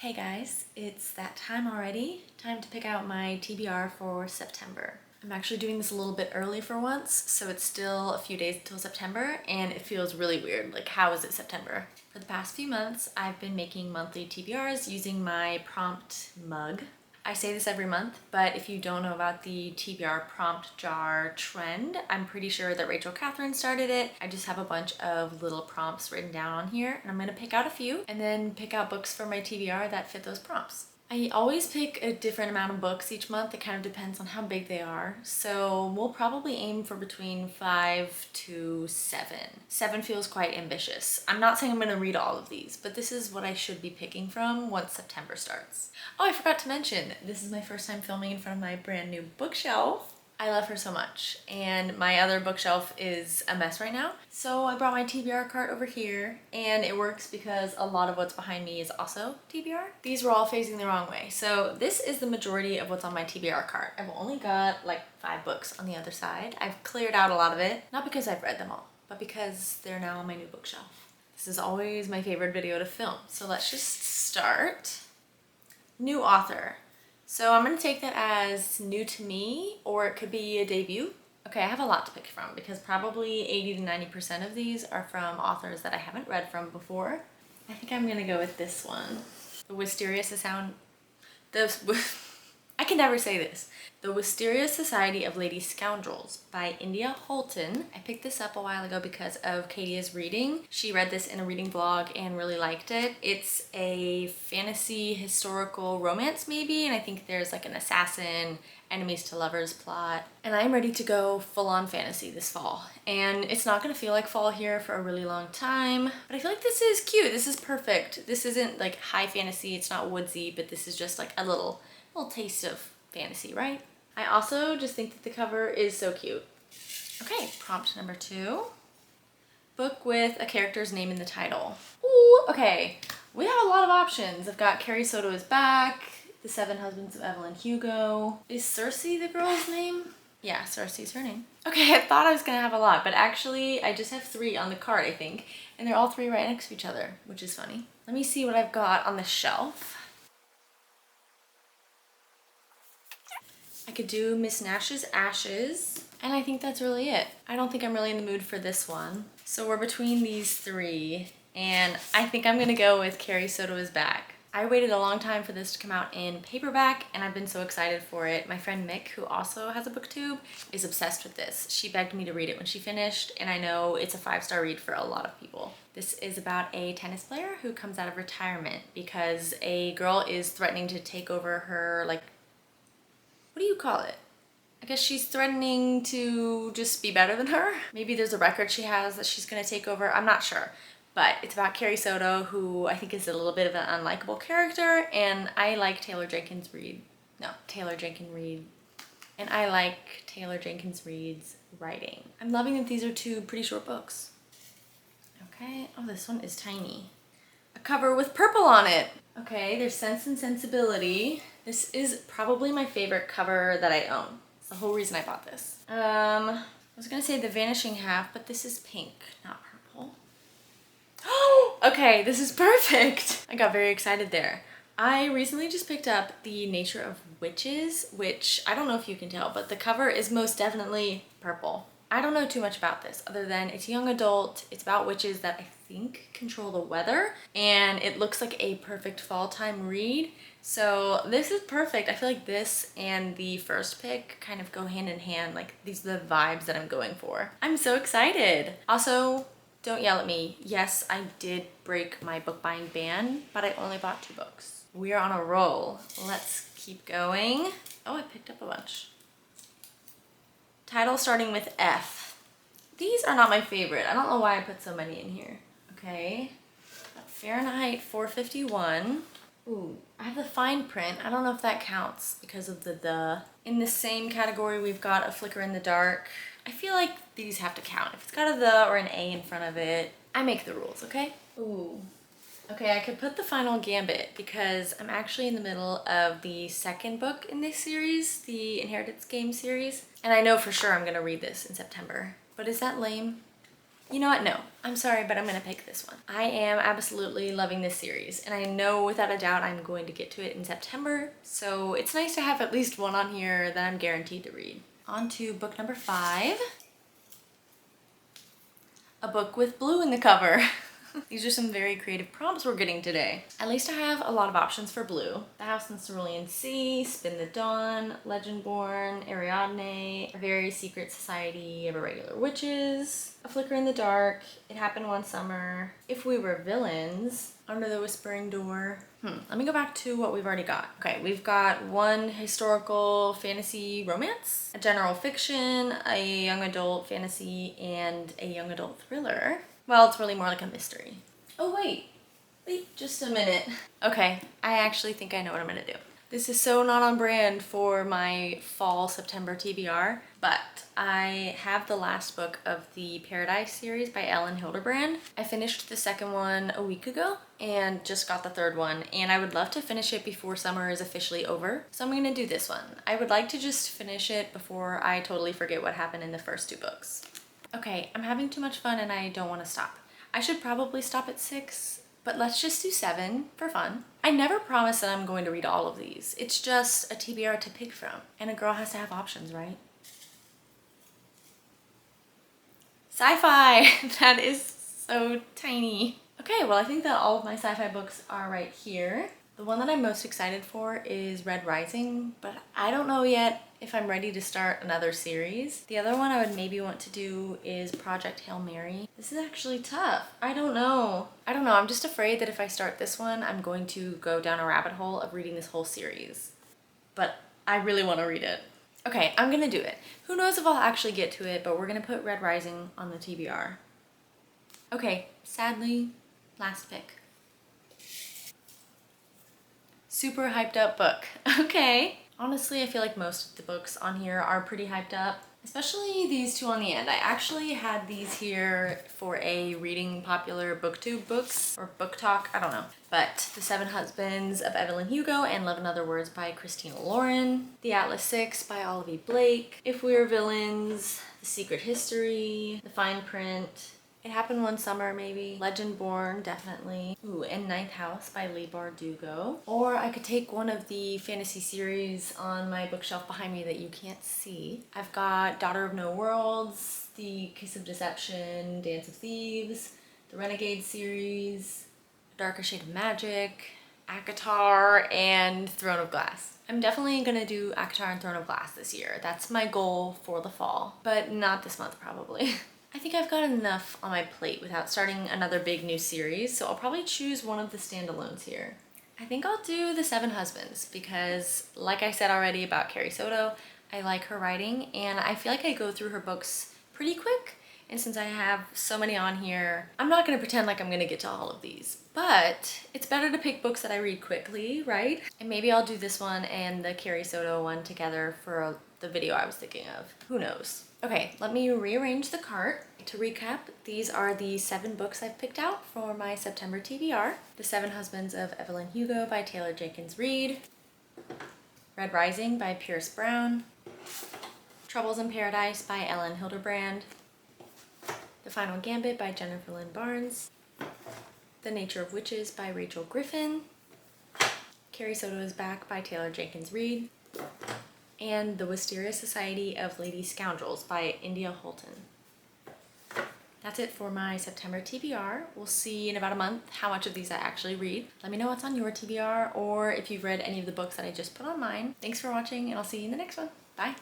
Hey guys, it's that time already. Time to pick out my TBR for September. I'm actually doing this a little bit early for once, so it's still a few days until September, and it feels really weird. Like, how is it September? For the past few months, I've been making monthly TBRs using my prompt mug. I say this every month, but if you don't know about the TBR prompt jar trend, I'm pretty sure that Rachel Catherine started it. I just have a bunch of little prompts written down on here, and I'm gonna pick out a few and then pick out books for my TBR that fit those prompts. I always pick a different amount of books each month. It kind of depends on how big they are. So we'll probably aim for between 5 to 7. 7 feels quite ambitious. I'm not saying I'm gonna read all of these, but this is what I should be picking from once September starts. Oh, I forgot to mention, this is my first time filming in front of my brand new bookshelf. I love her so much, and my other bookshelf is a mess right now. So I brought my TBR cart over here, and it works because a lot of what's behind me is also TBR. These were all facing the wrong way. So this is the majority of what's on my TBR cart. I've only got like 5 books on the other side. I've cleared out a lot of it, not because I've read them all, but because they're now on my new bookshelf. This is always my favorite video to film. So let's just start. New author. So I'm gonna take that as new to me, or it could be a debut. Okay, I have a lot to pick from because probably 80 to 90% of these are from authors that I haven't read from before. I think I'm gonna go with this one. The Wisteria Society. I can never say this. The Wisteria Society of Lady Scoundrels by India Holton. I picked this up a while ago because of Katia's reading. She read this in a reading vlog and really liked it. It's a fantasy historical romance maybe, and I think there's like an assassin, enemies to lovers plot. And I'm ready to go full-on fantasy this fall. And it's not gonna feel like fall here for a really long time, but I feel like this is cute. This is perfect. This isn't like high fantasy, it's not woodsy, but this is just like a little taste of fantasy, right? I also just think that the cover is so cute. Okay, prompt number 2. Book with a character's name in the title. Ooh, okay. We have a lot of options. I've got Carrie Soto is Back, The Seven Husbands of Evelyn Hugo. Is Circe the girl's name? Yeah, Circe's her name. Okay, I thought I was gonna have a lot, but actually I just have 3 on the card, I think, and they're all 3 right next to each other, which is funny. Let me see what I've got on the shelf. I could do Miss Nash's Ashes, and I think that's really it. I don't think I'm really in the mood for this one. So we're between these 3, and I think I'm gonna go with Carrie Soto is Back. I waited a long time for this to come out in paperback, and I've been so excited for it. My friend Mick, who also has a booktube, is obsessed with this. She begged me to read it when she finished, and I know it's a 5-star read for a lot of people. This is about a tennis player who comes out of retirement because a girl is threatening to take over her, like, what do you call it? I guess she's threatening to just be better than her. Maybe there's a record she has that she's gonna take over. I'm not sure. But it's about Carrie Soto, who I think is a little bit of an unlikable character, and I like Taylor Jenkins Reid. Taylor Jenkins Reid. And I like Taylor Jenkins Reid's writing. I'm loving that these are 2 pretty short books. Okay, oh, this one is tiny. A cover with purple on it. Okay, there's Sense and Sensibility. This is probably my favorite cover that I own. It's the whole reason I bought this. I was gonna say The Vanishing Half, but this is pink, not purple. Oh, okay, this is perfect. I got very excited there. I recently just picked up The Nature of Witches, which I don't know if you can tell, but the cover is most definitely purple. I don't know too much about this other than it's young adult, it's about witches that I think control the weather, and it looks like a perfect fall time read. So this is perfect. I feel like this and the first pick kind of go hand in hand. Like, these are the vibes that I'm going for. I'm so excited. Also, don't yell at me. Yes, I did break my book buying ban, but I only bought 2 books. We are on a roll. Let's keep going. Oh, I picked up a bunch. Title starting with F. These are not my favorite. I don't know why I put so many in here. Okay. Fahrenheit 451. Ooh, I have the fine print. I don't know if that counts because of the. In the same category, we've got A Flicker in the Dark. I feel like these have to count. If it's got a the or an A in front of it, I make the rules, okay? Ooh. Okay, I could put The Final Gambit because I'm actually in the middle of the 2nd book in this series, the Inheritance Game series. And I know for sure I'm gonna read this in September. But is that lame? You know what? No, I'm sorry, but I'm gonna pick this one. I am absolutely loving this series, and I know without a doubt I'm going to get to it in September, so it's nice to have at least one on here that I'm guaranteed to read. On to book number 5. A book with blue in the cover. These are some very creative prompts we're getting today. At least I have a lot of options for blue. The House in the Cerulean Sea, Spin the Dawn, Legendborn, Ariadne, A Very Secret Society of Irregular Witches, A Flicker in the Dark, It Happened One Summer, If We Were Villains, Under the Whispering Door. Let me go back to what we've already got. Okay, we've got one historical fantasy romance, a general fiction, a young adult fantasy, and a young adult thriller. Well, it's really more like a mystery. Oh, wait just a minute. Okay, I actually think I know what I'm gonna do. This is so not on brand for my fall September TBR, but I have the last book of the Paradise series by Ellen Hilderbrand. I finished the second one a week ago and just got the third one, and I would love to finish it before summer is officially over. So I'm gonna do this one. I would like to just finish it before I totally forget what happened in the first 2 books. Okay, I'm having too much fun and I don't want to stop. I should probably stop at 6, but let's just do 7 for fun. I never promise that I'm going to read all of these. It's just a TBR to pick from. And a girl has to have options, right? Sci-fi! That is so tiny. Okay, well I think that all of my sci-fi books are right here. The one that I'm most excited for is Red Rising, but I don't know yet if I'm ready to start another series. The other one I would maybe want to do is Project Hail Mary. This is actually tough. I don't know. I'm just afraid that if I start this one, I'm going to go down a rabbit hole of reading this whole series. But I really want to read it. Okay, I'm gonna do it. Who knows if I'll actually get to it, but we're gonna put Red Rising on the TBR. Okay, sadly, last pick. Super hyped up book. Okay. Honestly, I feel like most of the books on here are pretty hyped up, especially these 2 on the end. I actually had these here for a reading popular booktube books or book talk, I don't know. But The 7 Husbands of Evelyn Hugo and Love in Other Words by Christina Lauren, The Atlas 6 by Olivia Blake, If We Are Villains, The Secret History, The Fine Print, It Happened One Summer, maybe. Legendborn, definitely. Ooh, and Ninth House by Leigh Bardugo. Or I could take one of the fantasy series on my bookshelf behind me that you can't see. I've got Daughter of No Worlds, The Kiss of Deception, Dance of Thieves, the Renegade series, Darker Shade of Magic, ACOTAR, and Throne of Glass. I'm definitely gonna do ACOTAR and Throne of Glass this year. That's my goal for the fall, but not this month probably. I think I've got enough on my plate without starting another big new series, so I'll probably choose one of the standalones here. I think I'll do The 7 Husbands because, like I said already about Carrie Soto, I like her writing and I feel like I go through her books pretty quick. And since I have so many on here, I'm not gonna pretend like I'm gonna get to all of these, but it's better to pick books that I read quickly, right? And maybe I'll do this one and the Carrie Soto one together for the video I was thinking of. Who knows? Okay, let me rearrange the cart. To recap, these are the 7 books I've picked out for my September TBR. The 7 Husbands of Evelyn Hugo by Taylor Jenkins Reid, Red Rising by Pierce Brown, Troubles in Paradise by Ellen Hilderbrand, The Final Gambit by Jennifer Lynn Barnes, The Nature of Witches by Rachel Griffin, Carrie Soto is Back by Taylor Jenkins Reid, and The Wisteria Society of Lady Scoundrels by India Holton. That's it for my September TBR. We'll see in about a month how much of these I actually read. Let me know what's on your TBR or if you've read any of the books that I just put on mine. Thanks for watching and I'll see you in the next one. Bye.